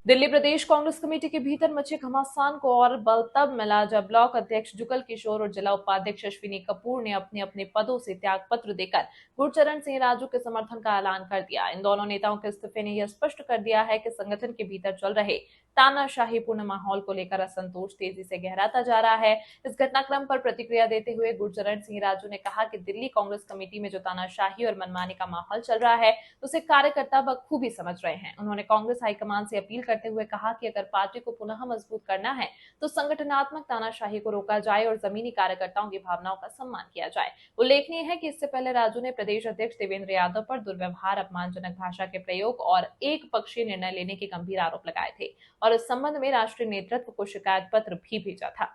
दिल्ली प्रदेश Congress committee के भीतर मचे घमासान को और बल तब मिला जब ब्लॉक अध्यक्ष जुगल किशोर और जिला उपाध्यक्ष अश्विनी कपूर ने अपने अपने पदों से त्याग पत्र देकर गुरचरण सिंह राजू के समर्थन का ऐलान कर दिया। इन दोनों नेताओं के इस्तीफे ने यह स्पष्ट कर दिया है कि संगठन के भीतर चल रहे तानाशाहीपूर्ण माहौल को लेकर असंतोष तेजी से गहराता जा रहा है। इस घटनाक्रम पर प्रतिक्रिया देते हुए गुरचरण सिंह राजू ने कहा कि दिल्ली कांग्रेस कमेटी में जो तानाशाही और मनमानी का माहौल चल रहा है उसे कार्यकर्ता बखूबी समझ रहे हैं। उन्होंने कांग्रेस हाईकमान से अपील करते हुए कहा कि अगर पार्टी को पुनः मजबूत करना है तो संगठनात्मक तानाशाही को रोका जाए और जमीनी कार्यकर्ताओं की भावनाओं का सम्मान किया जाए। उल्लेखनीय है कि इससे पहले राजू ने प्रदेश अध्यक्ष देवेंद्र यादव पर दुर्व्यवहार, अपमानजनक भाषा के प्रयोग और एक पक्षीय निर्णय लेने के गंभीर आरोप लगाए थे और इस संबंध में राष्ट्रीय नेतृत्व को शिकायत पत्र भी भेजा था।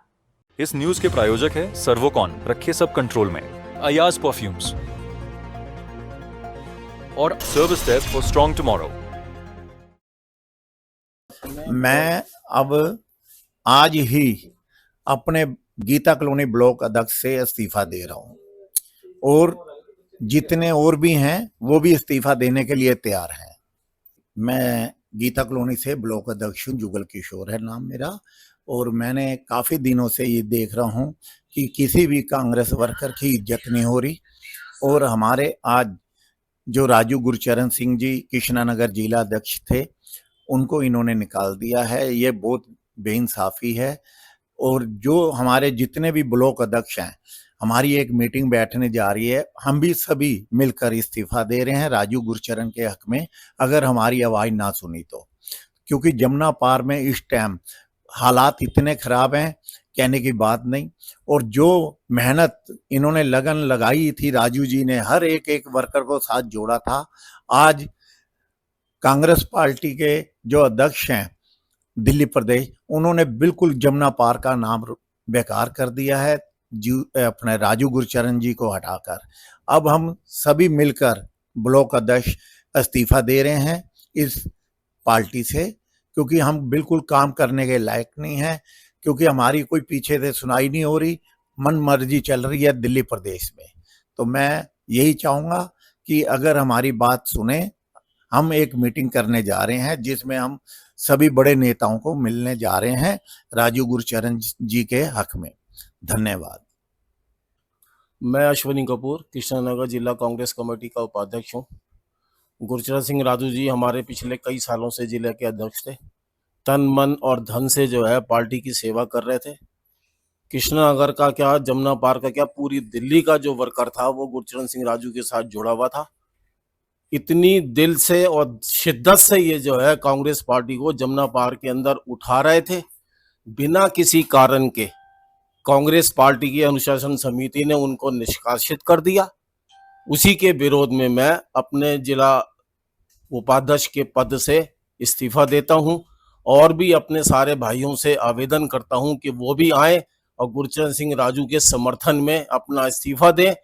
इस न्यूज के प्रायोजक है सर्वोकॉन, रखे सब कंट्रोल में, अयाज परफ्यूम्स और service desk for strong tomorrow. मैं अब आज ही अपने गीता कॉलोनी ब्लॉक अध्यक्ष से इस्तीफा दे रहा हूं और जितने और भी हैं वो भी इस्तीफा देने के लिए तैयार हैं। मैं गीता कॉलोनी से ब्लॉक अध्यक्ष हूं, जुगल किशोर है नाम मेरा, और मैंने काफ़ी दिनों से ये देख रहा हूं कि किसी भी कांग्रेस वर्कर की इज्जत नहीं हो रही। और हमारे आज जो राजू गुरचरण सिंह जी कृष्णानगर जिला अध्यक्ष थे उनको इन्होंने निकाल दिया है, ये बहुत बेइंसाफी है। और जो हमारे जितने भी ब्लॉक अध्यक्ष हैं, हमारी एक मीटिंग बैठने जा रही है, हम भी सभी मिलकर इस्तीफा दे रहे हैं राजू गुरचरण के हक में, अगर हमारी आवाज़ ना सुनी तो। क्योंकि जमुना पार में इस टाइम हालात इतने खराब हैं, कहने की बात नहीं। और जो मेहनत इन्होंने लगन लगाई थी, राजू जी ने हर एक एक वर्कर को साथ जोड़ा था, आज कांग्रेस पार्टी के जो अध्यक्ष हैं दिल्ली प्रदेश, उन्होंने बिल्कुल जमुना पार का नाम बेकार कर दिया है अपने राजू गुरचरण जी को हटाकर। अब हम सभी मिलकर ब्लॉक अध्यक्ष इस्तीफा दे रहे हैं इस पार्टी से, क्योंकि हम बिल्कुल काम करने के लायक नहीं हैं, क्योंकि हमारी कोई पीछे से सुनाई नहीं हो रही, मन मर्जी चल रही है दिल्ली प्रदेश में। तो मैं यही चाहूँगा कि अगर हमारी बात सुने, हम एक मीटिंग करने जा रहे हैं जिसमें हम सभी बड़े नेताओं को मिलने जा रहे हैं राजू गुरचरण जी के हक में। धन्यवाद। मैं अश्विनी कपूर कृष्णनगर जिला कांग्रेस कमेटी का उपाध्यक्ष हूँ। गुरचरण सिंह राजू जी हमारे पिछले कई सालों से जिले के अध्यक्ष थे, तन मन और धन से जो है पार्टी की सेवा कर रहे थे। कृष्णनगर का क्या, जमुना पार का क्या, पूरी दिल्ली का जो वर्कर था वो गुरचरण सिंह राजू के साथ जुड़ा हुआ था। इतनी दिल से और शिद्दत से ये जो है कांग्रेस पार्टी को जमुना पार के अंदर उठा रहे थे, बिना किसी कारण के कांग्रेस पार्टी की अनुशासन समिति ने उनको निष्कासित कर दिया। उसी के विरोध में मैं अपने जिला उपाध्यक्ष के पद से इस्तीफा देता हूं और भी अपने सारे भाइयों से आवेदन करता हूं कि वो भी आए और गुरचरण सिंह राजू के समर्थन में अपना इस्तीफा दें,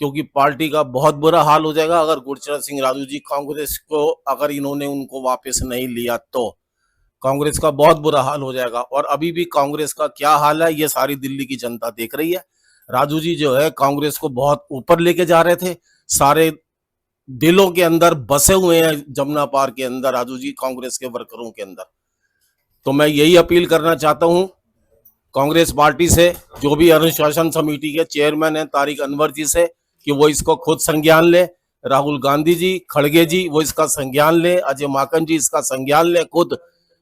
क्योंकि पार्टी का बहुत बुरा हाल हो जाएगा अगर गुरचरण सिंह राजू जी कांग्रेस को, अगर इन्होंने उनको वापस नहीं लिया तो कांग्रेस का बहुत बुरा हाल हो जाएगा। और अभी भी कांग्रेस का क्या हाल है ये सारी दिल्ली की जनता देख रही है। राजू जी जो है कांग्रेस को बहुत ऊपर लेके जा रहे थे, सारे दिलों के अंदर बसे हुए हैं जमुना पार के अंदर राजू जी कांग्रेस के वर्करों के अंदर। तो मैं यही अपील करना चाहता हूं कांग्रेस पार्टी से, जो भी अनुशासन समिति के चेयरमैन है तारिक अनवर जी से, कि वो इसको खुद संज्ञान ले। राहुल गांधी जी, खड़गे जी वो इसका संज्ञान ले, अजय माकन जी इसका संज्ञान ले खुद,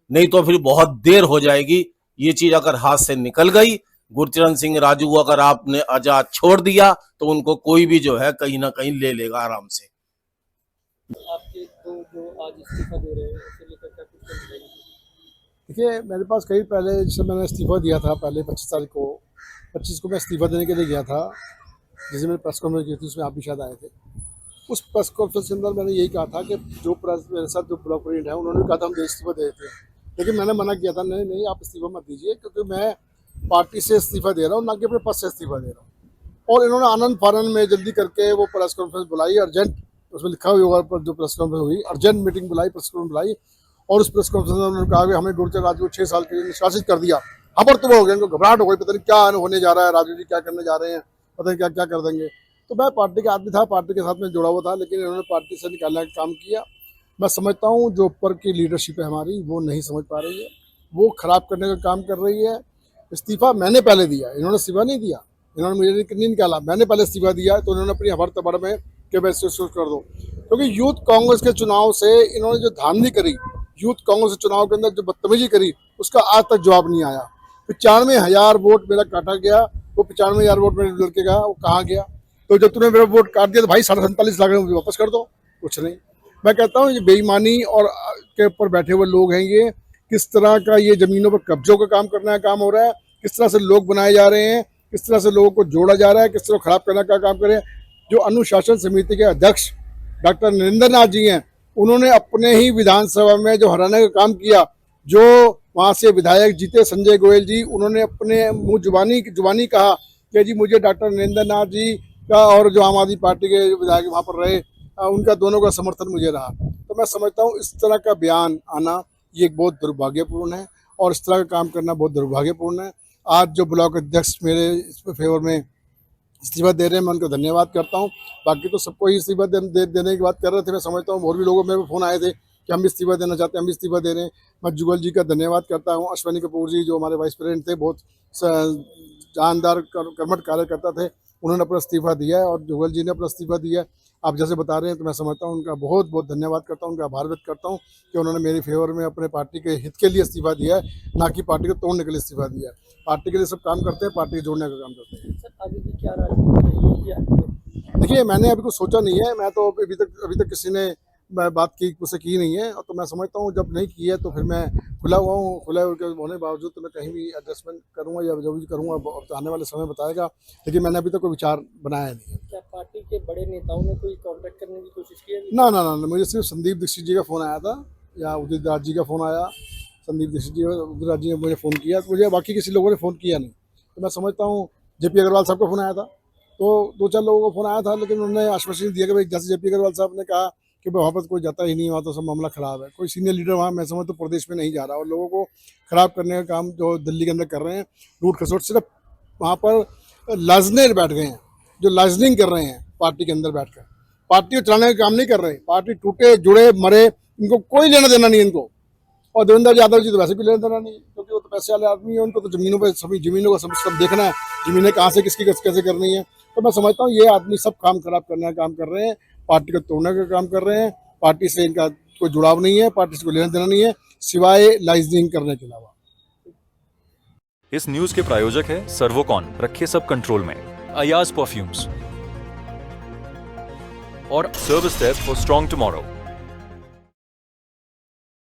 नहीं तो फिर बहुत देर हो जाएगी। ये चीज अगर हाथ से निकल गई, गुरचरण सिंह राजू को अगर आपने आजाद छोड़ दिया तो उनको कोई भी जो है कहीं ना कहीं ले लेगा आराम से। आपके तो जो आज इस्तीफा दे रहे हैं उससे लेकर क्या कुछ बताइए। देखिए, मेरे पास कहीं पहले जैसे मैंने इस्तीफा दिया था, पहले 25 तारीख को, 25 को मैं इस्तीफा देने के लिए गया था, जैसे मैंने प्रेस कॉन्फ्रेंस की थी उसमें आप भी शायद आए थे। उस प्रेस कॉन्फ्रेंस के अंदर मैंने यही कहा था कि जो प्रेस मेरे साथ जो ब्लॉक प्रेसिडेंट है उन्होंने कहा था हम इस्तीफा दे देते हैं, लेकिन मैंने मना किया था, नहीं नहीं आप इस्तीफा मत दीजिए, क्योंकि मैं पार्टी से इस्तीफा दे रहा हूँ, ना कि अपने पद से इस्तीफा दे रहा हूँ। और इन्होंने आनंद फानंद में जल्दी करके वो प्रेस कॉन्फ्रेंस बुलाई, अर्जेंट, उसमें लिखा हुआ पर जो प्रेस कॉन्फ्रेंस हुई, अर्जेंट मीटिंग बुलाई, प्रेस कॉन्फ्रेंस बुलाई, और उस प्रेस कॉन्फ्रेंस में उन्होंने कहा कि हमें गुरचरण राजू को 6 साल के लिए निष्कासित कर दिया। खबर तो हो गया, उनको घबराहट हो गई, पता नहीं क्या होने जा रहा है, राजू जी क्या करने जा रहे हैं, पता नहीं क्या क्या कर देंगे। तो मैं पार्टी का आदमी था, पार्टी के साथ में जुड़ा हुआ था, लेकिन इन्होंने पार्टी से निकालने का काम किया। मैं समझता हूँ जो ऊपर की लीडरशिप है हमारी वो नहीं समझ पा रही है, वो खराब करने का काम कर रही है। इस्तीफा मैंने पहले दिया, इन्होंने इस्तीफा नहीं दिया, इन्होंने मुझे नहीं निकाला, मैंने पहले इस्तीफा दिया तो इन्होंने अपनी हबर तबर में कि मैं इसको कर दो, क्योंकि यूथ कांग्रेस के चुनाव से इन्होंने जो धांधली करी, यूथ कांग्रेस के चुनाव के अंदर जो बदतमीजी करी, उसका आज तक जवाब नहीं आया। 95,000 वोट मेरा काटा गया, वो 95,000 वोट मेरे लड़के का वो कहाँ गया? तो जब तूने मेरा वोट काट दिया तो भाई 47.5 लाख मुझे वापस कर दो, कुछ नहीं। मैं कहता हूँ ये बेईमानी और के ऊपर बैठे हुए लोग हैं, ये किस तरह का ये जमीनों पर कब्जों का काम करने का काम हो रहा है, किस तरह से लोग बनाए जा रहे हैं, किस तरह से लोगों को जोड़ा जा रहा है, किस तरह खराब करने का काम करें। जो अनुशासन समिति के अध्यक्ष डॉक्टर नरेंद्र नाथ जी हैं, उन्होंने अपने ही विधानसभा में जो हराने का काम किया, जो वहाँ से विधायक जीते संजय गोयल जी, उन्होंने अपने मुँह जुबानी कहा कि जी मुझे डॉक्टर नरेंद्र नाथ जी का और जो आम आदमी पार्टी के विधायक वहाँ पर रहे उनका दोनों का समर्थन मुझे रहा। तो मैं समझता हूँ इस तरह का बयान आना ये बहुत दुर्भाग्यपूर्ण है और इस तरह का काम करना बहुत दुर्भाग्यपूर्ण है। आज जो ब्लॉक अध्यक्ष मेरे इस फेवर में इस्तीफा दे रहे हैं, मैं उनको धन्यवाद करता हूँ। बाकी तो सबको ही इस्तीफा देने की बात कर रहे थे। मैं समझता हूँ और भी लोगों में फ़ोन आए थे कि हम भी इस्तीफा देना चाहते हैं, हम भी इस्तीफा दे रहे हैं। मैं जुगल जी का धन्यवाद करता हूँ, अश्विनी कपूर जी जो हमारे वाइस प्रेसिडेंट थे, बहुत जानदार कर्मठ कार्यकर्ता थे, उन्होंने अपना इस्तीफा दिया है और जुगल जी ने अपना इस्तीफा दिया है। आप जैसे बता रहे हैं तो मैं समझता हूँ उनका बहुत बहुत धन्यवाद करता हूँ, उनका आभार व्यक्त करता हूँ कि उन्होंने मेरे फेवर में अपने पार्टी के हित के लिए इस्तीफा दिया है, ना कि पार्टी को तोड़ने के लिए इस्तीफा दिया है। पार्टी के लिए सब काम करते हैं, पार्टी जोड़ने का काम करते हैं। सर आगे की क्या राजनीति है? देखिए मैंने अभी कुछ सोचा नहीं है, मैं तो अभी तक किसी ने बात मुझसे की नहीं है, और तो मैं समझता हूँ जब नहीं की है तो फिर मैं खुला हुआ हूँ, खुला होने के बावजूद तो मैं कहीं भी एडजस्टमेंट करूँगा या जो भी करूँगा तो आने वाले समय बताएगा, लेकिन मैंने अभी तक कोई विचार बनाया नहीं है। क्या पार्टी के बड़े नेताओं ने कोई कांटेक्ट करने की कोशिश की है? ना, मुझे सिर्फ संदीप दीक्षित जी का फ़ोन आया था या उदित राज जी का फ़ोन आया। संदीप दीक्षित जी और उदित राज जी ने मुझे फ़ोन किया, तो मुझे बाकी किसी लोगों ने फ़ोन किया नहीं। तो मैं समझता हूँ जेपी अग्रवाल साहब का फ़ोन आया था, तो 2-4 लोगों का फ़ोन आया था, लेकिन उन्होंने आश्वासन दिया कि भाई जैसे जेपी अग्रवाल साहब ने कहा कि वहाँ पर कोई जाता ही नहीं, वहाँ तो सब मामला ख़राब है। कोई सीनियर लीडर वहाँ मैं समझता हूँ प्रदेश में नहीं जा रहा, और लोगों को ख़राब करने का काम जो दिल्ली के अंदर कर रहे हैं, लूट खसोट, सिर्फ वहाँ पर लाजने बैठ गए हैं, जो लाजनिंग कर रहे हैं पार्टी के अंदर बैठ कर, पार्टी को चलाने का काम नहीं कर रहे। पार्टी टूटे जुड़े मरे, इनको कोई लेना देना नहीं इनको। और देवेंद्र यादव जी तो वैसे भी लेना देना नहीं, क्योंकि वो तो पैसे वाले आदमी है, उनको तो जमीनों पर सभी जमीनों का सब देखना है, जमीनें कहाँ से किसकी कैसे करनी है। तो मैं समझता हूँ ये आदमी सब काम खराब करने का काम कर रहे हैं, पार्टी को तोड़ने का काम कर रहे हैं। पार्टी से इनका कोई जुड़ाव नहीं है, पार्टी से कोई लेना देना नहीं है, सिवाय लाइजनिंग करने के अलावा। इस न्यूज के प्रायोजक है सर्वोकॉन, रखे सब कंट्रोल में, अयाज परफ्यूम्स और service step for strong tomorrow.